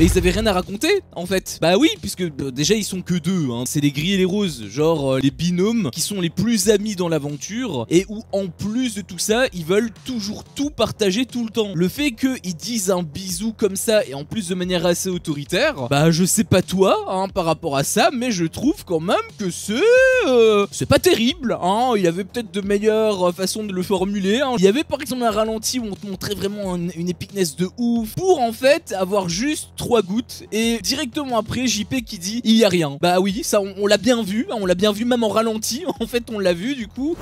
Mais ils avaient rien à raconter en fait. Bah oui, puisque déjà ils sont que deux, hein. C'est les gris et les roses, genre les binômes qui sont les plus amis dans l'aventure et où en plus de tout ça, ils veulent toujours tout partager tout le temps. Le fait qu'ils disent un bisou comme ça et en plus de manière assez autoritaire, bah je sais pas toi hein, par rapport à ça, mais je trouve quand même que c'est pas terrible, hein. Il y avait peut-être de meilleures façons de le formuler, hein. Il y avait par exemple un ralenti où on te montrait vraiment une épicness de ouf pour en fait avoir juste 3 gouttes et directement après JP qui dit il y a rien. Bah oui, ça on l'a bien vu, hein, on l'a bien vu même en ralenti, en fait on l'a vu du coup.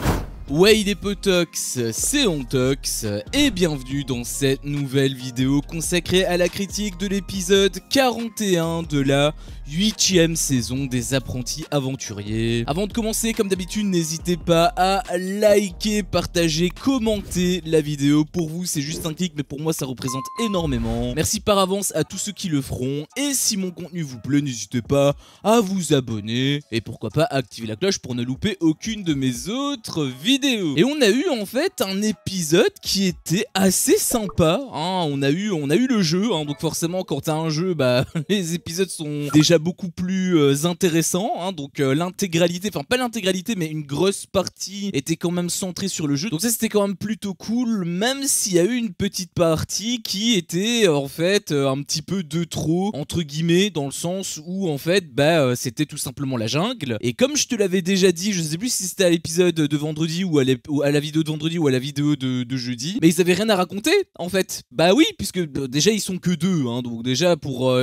Ouais les potox, c'est Ontox et bienvenue dans cette nouvelle vidéo consacrée à la critique de l'épisode 41 de la 8ème saison des apprentis aventuriers. Avant de commencer, comme d'habitude, n'hésitez pas à liker, partager, commenter la vidéo. Pour vous, c'est juste un clic, mais pour moi, ça représente énormément. Merci par avance à tous ceux qui le feront. Et si mon contenu vous plaît, n'hésitez pas à vous abonner. Et pourquoi pas activer la cloche pour ne louper aucune de mes autres vidéos. Et on a eu en fait un épisode qui était assez sympa, hein. On a eu le jeu, hein. Donc forcément, quand t'as un jeu, bah les épisodes sont déjà beaucoup plus intéressant, hein, donc l'intégralité, enfin pas l'intégralité mais une grosse partie était quand même centrée sur le jeu, donc ça c'était quand même plutôt cool, même s'il y a eu une petite partie qui était en fait un petit peu de trop entre guillemets, dans le sens où en fait bah c'était tout simplement la jungle, et comme je te l'avais déjà dit, je sais plus si c'était à l'épisode de vendredi ou à la vidéo de vendredi ou à la vidéo de jeudi, mais ils avaient rien à raconter en fait. Bah oui, puisque déjà ils sont que deux, hein, donc déjà pour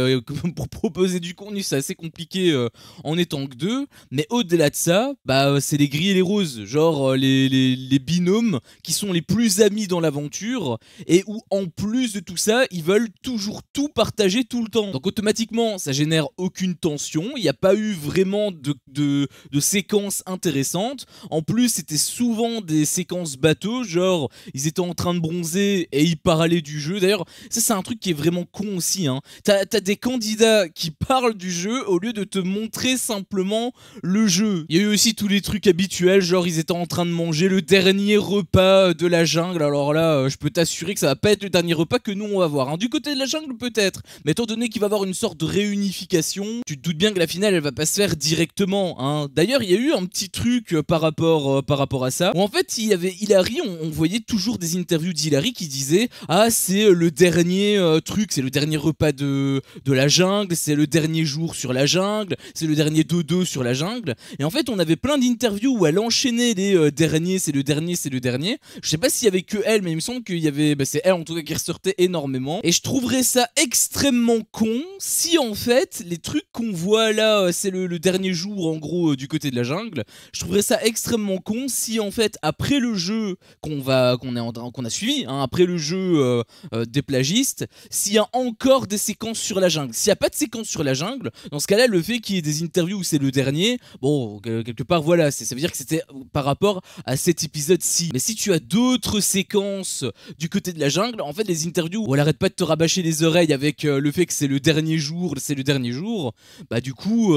proposer du contenu c'est assez compliqué en étant que deux, mais au-delà de ça, bah c'est les gris et les roses, genre les binômes qui sont les plus amis dans l'aventure et où en plus de tout ça, ils veulent toujours tout partager tout le temps. Donc automatiquement, ça génère aucune tension, il n'y a pas eu vraiment de séquences intéressantes. En plus, c'était souvent des séquences bateaux, genre ils étaient en train de bronzer et ils parlaient du jeu. D'ailleurs, ça c'est un truc qui est vraiment con aussi, hein. T'as des candidats qui parlent du jeu au lieu de te montrer simplement le jeu. Il y a eu aussi tous les trucs habituels, genre ils étaient en train de manger le dernier repas de la jungle. Alors là, je peux t'assurer que ça va pas être le dernier repas que nous on va voir, hein. Du côté de la jungle peut-être, mais étant donné qu'il va y avoir une sorte de réunification, tu te doutes bien que la finale elle va pas se faire directement, hein. D'ailleurs il y a eu un petit truc par rapport à ça, où en fait il y avait Hilary, on voyait toujours des interviews d'Hilary qui disait ah c'est le dernier truc, c'est le dernier repas de la jungle, c'est le dernier jour sur la jungle, c'est le dernier dodo sur la jungle, et en fait on avait plein d'interviews où elle enchaînait les derniers, c'est le dernier, c'est le dernier. Je sais pas s'il y avait que elle, mais il me semble qu'il y avait, bah, c'est elle en tout cas qui ressortait énormément, et je trouverais ça extrêmement con si en fait les trucs qu'on voit là, c'est le dernier jour en gros du côté de la jungle. Je trouverais ça extrêmement con si en fait après le jeu qu'on a suivi, hein, après le jeu des plagistes, s'il y a encore des séquences sur la jungle. S'il n'y a pas de séquences sur la jungle, dans ce cas-là, le fait qu'il y ait des interviews où c'est le dernier, bon, quelque part, voilà, ça veut dire que c'était par rapport à cet épisode-ci. Mais si tu as d'autres séquences du côté de la jungle, en fait, les interviews où elle arrête pas de te rabâcher les oreilles avec le fait que c'est le dernier jour, bah du coup,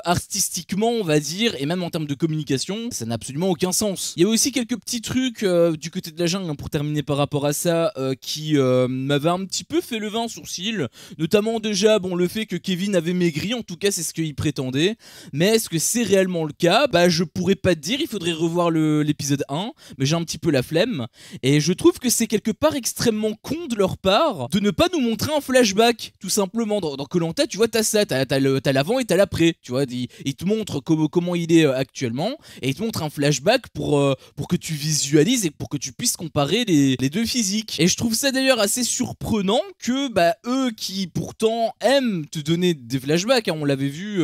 artistiquement, on va dire, et même en termes de communication, ça n'a absolument aucun sens. Il y a aussi quelques petits trucs du côté de la jungle, hein, pour terminer par rapport à ça, qui m'avaient un petit peu fait lever un sourcil, notamment déjà, bon, le fait que Kevin avait maigri, en tout cas c'est ce qu'il prétendait, mais est-ce que c'est réellement le cas? Bah je pourrais pas te dire, il faudrait revoir l'épisode 1, mais j'ai un petit peu la flemme, et je trouve que c'est quelque part extrêmement con de leur part de ne pas nous montrer un flashback, tout simplement. Dans Koh-Lanta, tu vois, t'as ça, t'as l'avant et t'as l'après, tu vois, il te montre comment il est actuellement, et il te montre un flashback pour que tu visualises et pour que tu puisses comparer les deux physiques. Et je trouve ça d'ailleurs assez surprenant que bah eux qui pourtant aiment te donner des flashbacks, hein, on l'avait vu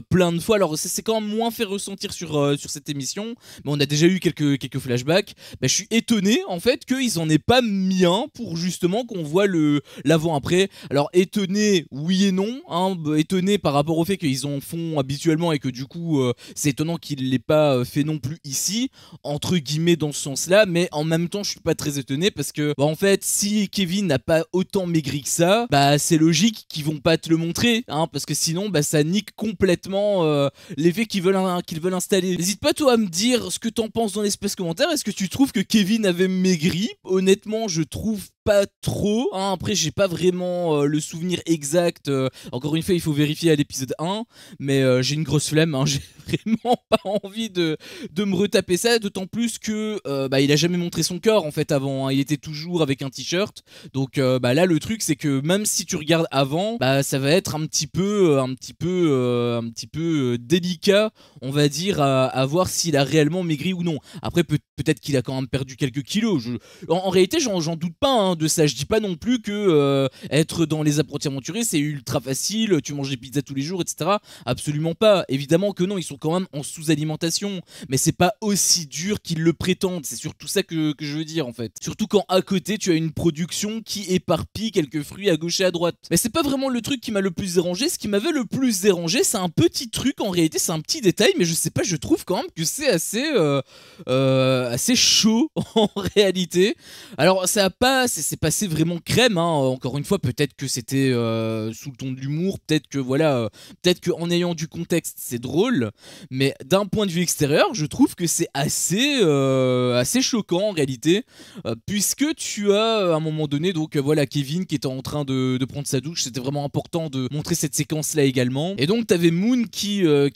plein de fois, alors c'est quand même moins fait ressentir sur cette émission, mais on a déjà eu quelques flashbacks. Bah, je suis étonné en fait qu'ils en aient pas mis un pour justement qu'on voit l'avant-après. Alors étonné oui et non, hein, étonné par rapport au fait qu'ils en font habituellement et que du coup c'est étonnant qu'ils l'aient pas fait non plus ici, entre guillemets, dans ce sens là, mais en même temps je suis pas très étonné parce que bah, en fait si Kevin n'a pas autant maigri que ça, bah c'est logique qu'ils vont pas te le montrer, hein, parce que sinon bah ça nique complètement l'effet qu'ils veulent installer. N'hésite pas toi à me dire ce que t'en penses dans l'espace commentaire. Est-ce que tu trouves que Kevin avait maigri? Honnêtement je trouve pas trop, hein. Après j'ai pas vraiment le souvenir exact, encore une fois il faut vérifier à l'épisode 1, mais j'ai une grosse flemme, hein. J'ai vraiment pas envie de me retaper ça, d'autant plus que bah, il a jamais montré son corps en fait avant, hein. Il était toujours avec un t-shirt, donc bah, là le truc c'est que même si tu regardes avant, bah, ça va être un petit peu délicat, on va dire, à voir s'il a réellement maigri ou non. Après peut-être qu'il a quand même perdu quelques kilos. En réalité j'en doute pas, hein, de ça. Je dis pas non plus que être dans les apprentis aventuriers c'est ultra facile, tu manges des pizzas tous les jours, etc. Absolument pas. Évidemment que non, ils sont quand même en sous-alimentation, mais c'est pas aussi dur qu'ils le prétendent. C'est surtout ça que je veux dire en fait. Surtout quand à côté tu as une production qui éparpille quelques fruits à gauche et à droite. Mais c'est pas vraiment le truc qui m'a le plus dérangé. Ce qui m'avait le plus dérangé, c'est un petit truc, en réalité c'est un petit détail, mais je sais pas, je trouve quand même que c'est assez chaud en réalité. Alors ça a pas, c'est passé vraiment crème, hein. Encore une fois, peut-être que c'était sous le ton de l'humour, peut-être que voilà, peut-être qu'en ayant du contexte c'est drôle, mais d'un point de vue extérieur, je trouve que c'est assez choquant en réalité, puisque tu as à un moment donné donc voilà Kevin qui était en train de prendre sa douche. C'était vraiment important de montrer cette séquence là également, et donc t'avais Moon qui le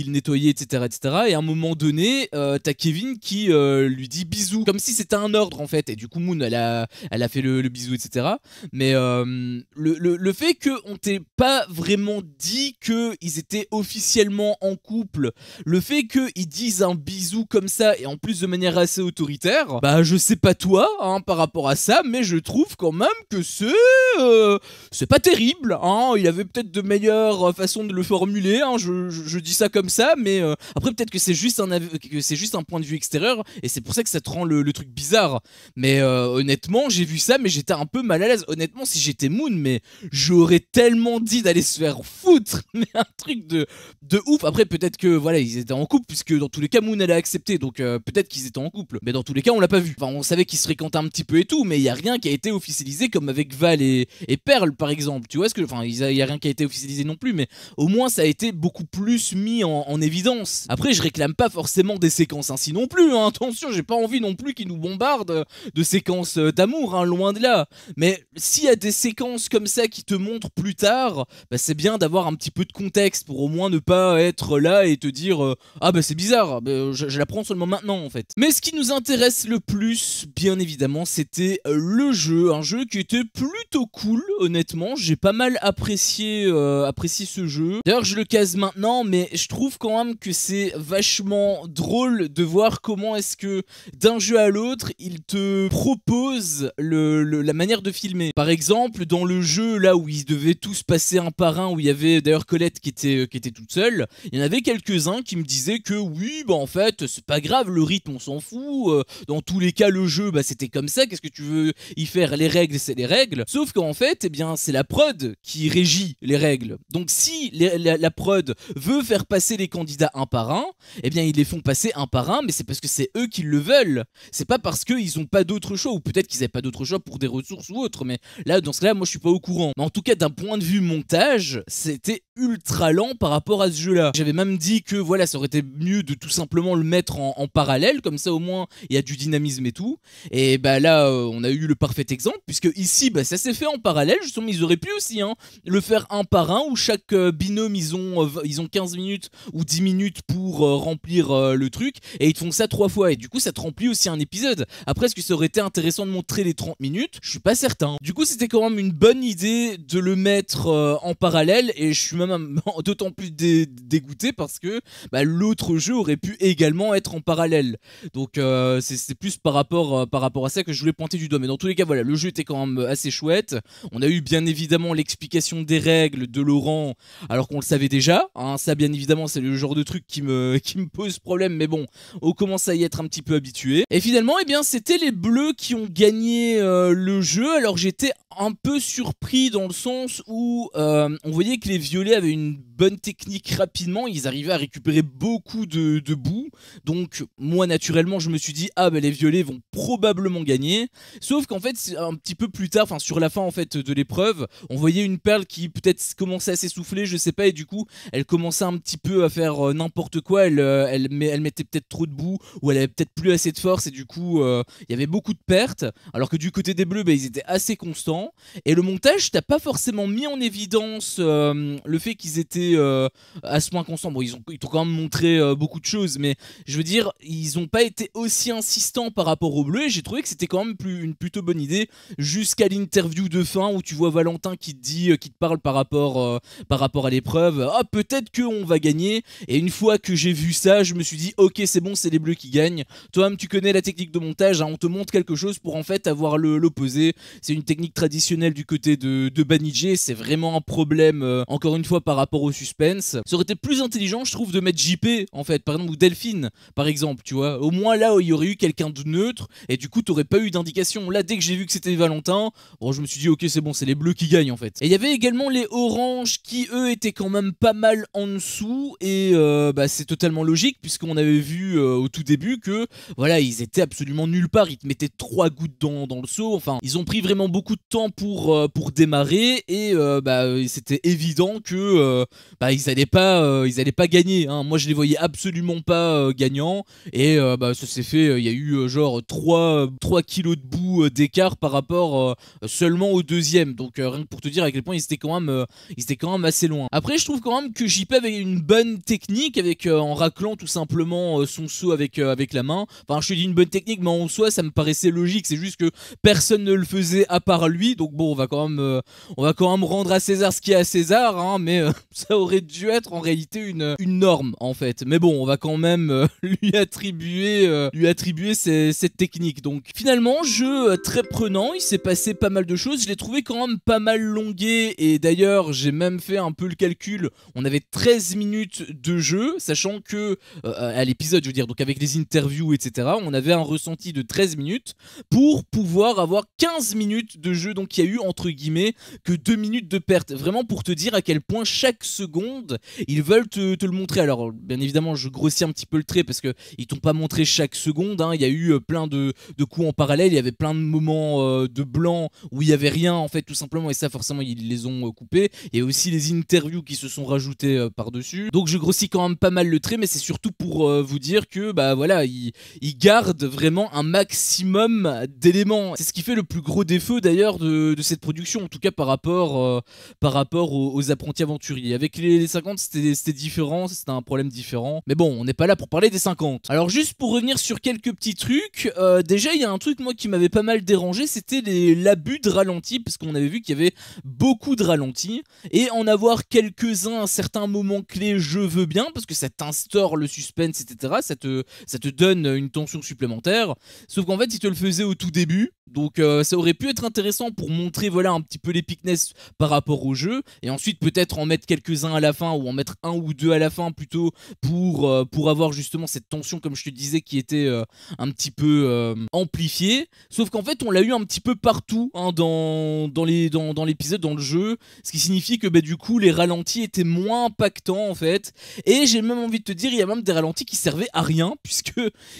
nettoyait, etc., et à un moment donné t'as Kevin qui lui dit bisous comme si c'était un ordre en fait, et du coup Moon elle a fait le bisou, etc. Mais le fait qu'on t'ait pas vraiment dit qu'ils étaient officiellement en couple, le fait qu'ils disent un bisou comme ça et en plus de manière assez autoritaire, bah je sais pas toi, hein, par rapport à ça, mais je trouve quand même que c'est pas terrible, hein. Il avait peut-être de meilleures façons de le formuler, hein. Je dis ça comme ça, mais après peut-être que c'est juste un point de vue extérieur et c'est pour ça que ça te rend le truc bizarre. Mais honnêtement j'ai vu ça mais j'étais un peu mal à l'aise. Honnêtement si j'étais Moon, mais j'aurais tellement dit d'aller se faire foutre, mais un truc de ouf. Après peut-être que voilà ils étaient en couple, puisque dans tous les cas Moon elle a accepté, donc peut-être qu'ils étaient en couple, mais dans tous les cas on l'a pas vu. Enfin on savait qu'ils se fréquentaient un petit peu et tout, mais il y a rien qui a été officialisé comme avec Val et Pearl par exemple, tu vois ce que, enfin il y a rien qui a été officialisé non plus, mais au moins ça a été beaucoup plus mis en évidence. Après je réclame pas forcément des séquences ainsi non plus, hein. Attention, j'ai pas envie non plus qu'ils nous bombardent de séquences d'amour, hein, loin de là. Mais s'il y a des séquences comme ça qui te montrent plus tard, bah c'est bien d'avoir un petit peu de contexte pour au moins ne pas être là et te dire ah bah c'est bizarre, bah, je l'apprends seulement maintenant en fait. Mais ce qui nous intéresse le plus, bien évidemment, c'était le jeu, un jeu qui était plutôt cool, honnêtement. J'ai pas mal apprécié ce jeu. D'ailleurs je le case maintenant, mais je trouve quand même que c'est vachement drôle de voir comment est-ce que d'un jeu à l'autre il te propose la manière de filmer. Par exemple dans le jeu là où ils devaient tous passer un par un, où il y avait d'ailleurs Colette qui était toute seule, il y en avait quelques-uns qui me disaient que oui bah en fait c'est pas grave, le rythme on s'en fout, dans tous les cas le jeu bah c'était comme ça, qu'est-ce que tu veux y faire, les règles c'est les règles. Sauf qu'en fait eh bien c'est la prod qui régit les règles, donc si la prod veut faire passer les candidats un par un, eh bien ils les font passer un par un, mais c'est parce que c'est eux qui le veulent, c'est pas parce qu'ils ont pas d'autre choix, ou peut-être qu'ils avaient pas d'autre choix pour des ressources ou autre, mais là dans ce cas là moi je suis pas au courant. Mais en tout cas d'un point de vue montage c'était ultra lent par rapport à ce jeu là. J'avais même dit que voilà ça aurait été mieux de tout simplement le mettre en parallèle, comme ça au moins il y a du dynamisme et tout, et bah là on a eu le parfait exemple, puisque ici bah ça s'est fait en parallèle. Justement ils auraient pu aussi hein, le faire un par un, où chaque binôme ils ont 15 minutes ou 10 minutes pour remplir le truc, et ils te font ça 3 fois, et du coup ça te remplit aussi un épisode. Après est-ce que ça aurait été intéressant de montrer les 30 minutes? Je suis pas certain. Du coup c'était quand même une bonne idée de le mettre en parallèle, et je suis même d'autant plus dégoûté parce que bah, l'autre jeu aurait pu également être en parallèle. Donc c'est plus par rapport à ça que je voulais pointer du doigt. Mais dans tous les cas voilà, le jeu était quand même assez chouette. On a eu bien évidemment l'explication des règles de Laurent, alors qu'on le savait déjà, hein. Ça bien évidemment c'est le genre de truc qui me pose problème, mais bon on commence à y être un petit peu habitué. Et finalement eh bien c'était les bleus qui ont gagné le jeu. Alors j'étais un peu surpris dans le sens où on voyait que les violets avaient une bonne technique rapidement, ils arrivaient à récupérer beaucoup de boue, donc moi naturellement je me suis dit ah bah les violets vont probablement gagner. Sauf qu'en fait un petit peu plus tard, enfin sur la fin en fait de l'épreuve, on voyait une perle qui peut-être commençait à s'essouffler, je sais pas, et du coup elle commençait un petit peu à faire n'importe quoi, elle mettait peut-être trop de boue, ou elle avait peut-être plus assez de force, et du coup il y avait beaucoup de pertes, alors que du côté côté des bleus, bah, ils étaient assez constants. Et le montage t'as pas forcément mis en évidence le fait qu'ils étaient à ce point constants. Bon, ils t'ont quand même montré beaucoup de choses, mais je veux dire, ils ont pas été aussi insistants par rapport aux bleus. Et j'ai trouvé que c'était quand même une plutôt bonne idée, jusqu'à l'interview de fin où tu vois Valentin qui te dit, qui te parle par rapport à l'épreuve. Ah, peut-être qu'on va gagner. Et une fois que j'ai vu ça, je me suis dit, ok, c'est bon, c'est les bleus qui gagnent. Toi-même, tu connais la technique de montage, hein, on te montre quelque chose pour en fait avoir l'opposé. C'est une technique traditionnelle du côté de Banijé. C'est vraiment un problème, encore une fois, par rapport au suspense. Ça aurait été plus intelligent, je trouve, de mettre JP, en fait, par exemple, ou Delphine, par exemple, tu vois. Au moins là où il y aurait eu quelqu'un de neutre, et du coup, t'aurais pas eu d'indication. Là, dès que j'ai vu que c'était Valentin, bon, je me suis dit, ok, c'est bon, c'est les bleus qui gagnent, en fait. Et il y avait également les oranges qui, eux, étaient quand même pas mal en dessous, et bah, c'est totalement logique, puisqu'on avait vu au tout début que, voilà, ils étaient absolument nulle part. Ils te mettaient 3 gouttes dans le seau. Enfin, ils ont pris vraiment beaucoup de temps pour démarrer, et bah, c'était évident que bah, ils allaient pas gagner, hein. Moi, je les voyais absolument pas gagnants, et bah, ça s'est fait. Il y a eu genre 3 kilos de boue d'écart par rapport seulement au deuxième. Donc rien que pour te dire à quel point ils étaient quand même assez loin. Après, je trouve quand même que JP avait une bonne technique avec en raclant tout simplement son seau avec la main. Enfin, je te dis une bonne technique, mais en soi, ça me paraissait logique. C'est juste que personne ne le faisait à part lui. Donc bon, on va quand même rendre à César ce qui est à César, hein, mais ça aurait dû être en réalité une norme en fait. Mais bon, on va quand même lui attribuer cette technique. Donc finalement, jeu très prenant. Il s'est passé pas mal de choses. Je l'ai trouvé quand même pas mal longué, et d'ailleurs, j'ai même fait un peu le calcul. On avait 13 minutes de jeu, sachant que à l'épisode, je veux dire, donc avec les interviews, etc., on avait un ressenti de 13 minutes pour pouvoir avoir 15 minutes de jeu. Donc il y a eu entre guillemets que 2 minutes de perte. Vraiment pour te dire à quel point chaque seconde ils veulent te le montrer. Alors bien évidemment, je grossis un petit peu le trait parce que ils t'ont pas montré chaque seconde, hein. Il y a eu plein de coups en parallèle. Il y avait plein de moments de blanc où il y avait rien en fait, tout simplement, et ça forcément ils les ont coupés. Il y a aussi les interviews qui se sont rajoutées par-dessus. Donc je grossis quand même pas mal le trait, mais c'est surtout pour vous dire que bah voilà, ils gardent vraiment un maximum d'éléments. C'est ce qui fait le plus gros défaut d'ailleurs de cette production, en tout cas par rapport aux apprentis aventuriers. Avec les 50, c'était différent, c'était un problème différent. Mais bon, on n'est pas là pour parler des 50. Alors juste pour revenir sur quelques petits trucs, déjà il y a un truc moi qui m'avait pas mal dérangé, c'était l'abus de ralenti, parce qu'on avait vu qu'il y avait beaucoup de ralentis, et en avoir quelques-uns à certains moments clés, je veux bien, parce que ça t'instaure le suspense, etc. Ça te donne une tension supplémentaire. Sauf qu'en fait, il te le faisait au tout début. Donc ça aurait pu être intéressant pour montrer voilà un petit peu l'épicness par rapport au jeu, et ensuite peut-être en mettre quelques-uns à la fin, ou en mettre un ou deux à la fin plutôt, pour avoir justement cette tension, comme je te disais, qui était un petit peu amplifiée. Sauf qu'en fait on l'a eu un petit peu partout, hein, dans l'épisode, dans le jeu, ce qui signifie que bah, du coup les ralentis étaient moins impactants en fait. Et j'ai même envie de te dire, il y a même des ralentis qui servaient à rien, puisque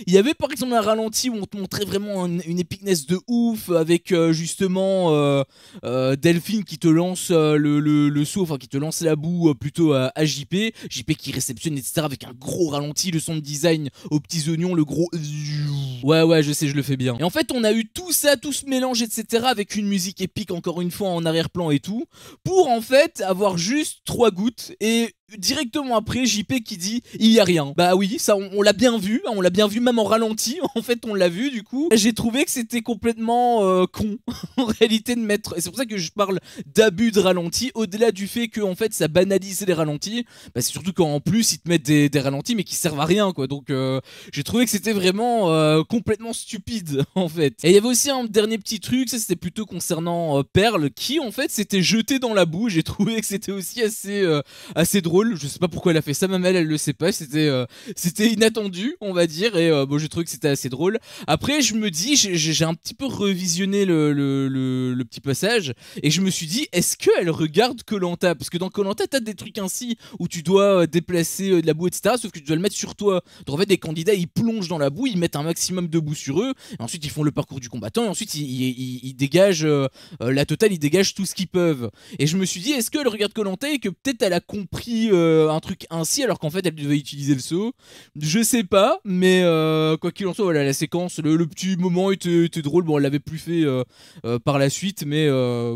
il y avait par exemple un ralenti où on te montrait vraiment une épicness de ouf, avec justement Delphine qui te lance le saut, enfin qui te lance la boue plutôt à JP qui réceptionne, etc., avec un gros ralenti, le sound design aux petits oignons, le gros ouais je sais, je le fais bien. Et en fait on a eu tout ça, tout ce mélange, etc., avec une musique épique encore une fois en arrière-plan et tout, pour en fait avoir juste 3 gouttes, et directement après JP qui dit il y a rien. Bah oui, ça on l'a bien vu, hein, on l'a bien vu même en ralenti, en fait on l'a vu du coup. J'ai trouvé que c'était complètement con en réalité de mettre, et c'est pour ça que je parle d'abus de ralenti, au-delà du fait que en fait ça banalise les ralentis, bah c'est surtout qu'en plus ils te mettent des ralentis mais qui servent à rien quoi. Donc j'ai trouvé que c'était vraiment complètement stupide en fait. Et il y avait aussi un dernier petit truc, ça c'était plutôt concernant Perle, qui en fait s'était jeté dans la boue. J'ai trouvé que c'était aussi assez drôle. Je sais pas pourquoi elle a fait ça, même elle le sait pas. C'était inattendu, on va dire, et bon, j'ai trouvé que c'était assez drôle. Après, je me dis, j'ai un petit peu revisionné le petit passage, et je me suis dit, est-ce qu'elle regarde Koh-Lanta? Parce que dans Koh-Lanta, t'as des trucs ainsi où tu dois déplacer de la boue, etc., sauf que tu dois le mettre sur toi. Donc en fait, les candidats, ils plongent dans la boue, ils mettent un maximum de boue sur eux, et ensuite ils font le parcours du combattant, et ensuite ils dégagent la totale, ils dégagent tout ce qu'ils peuvent. Et je me suis dit, est-ce qu'elle regarde Koh-Lanta et que peut-être elle a compris dit un truc ainsi alors qu'en fait elle devait utiliser le seau. Je sais pas, mais quoi qu'il en soit, voilà, la séquence, le petit moment était drôle. Bon, elle l'avait plus fait par la suite, mais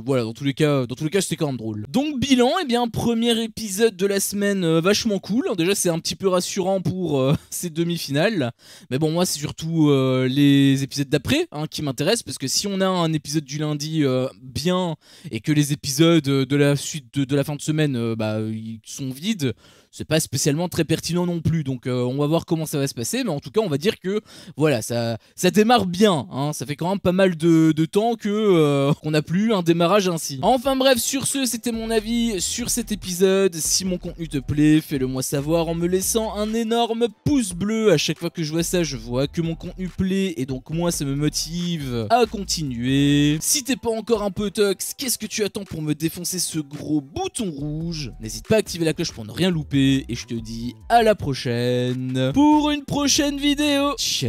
voilà, dans tous les cas c'était quand même drôle. Donc bilan, eh bien premier épisode de la semaine vachement cool. Déjà c'est un petit peu rassurant pour ces demi-finales, mais bon moi c'est surtout les épisodes d'après hein, qui m'intéressent, parce que si on a un épisode du lundi bien et que les épisodes de la suite de la fin de semaine bah ils sont vides, c'est pas spécialement très pertinent non plus, donc on va voir comment ça va se passer, mais en tout cas on va dire que voilà, ça démarre bien, hein. Ça fait quand même pas mal de temps que qu'on n'a plus un démarrage ainsi. Enfin bref, sur ce, c'était mon avis sur cet épisode. Si mon contenu te plaît, fais-le moi savoir en me laissant un énorme pouce bleu. À chaque fois que je vois ça, je vois que mon contenu plaît, et donc moi ça me motive à continuer. Si t'es pas encore un peu tox, qu'est-ce que tu attends pour me défoncer ce gros bouton rouge? N'hésite pas à activer la cloche pour ne rien louper. Et je te dis à la prochaine pour une prochaine vidéo. Ciao.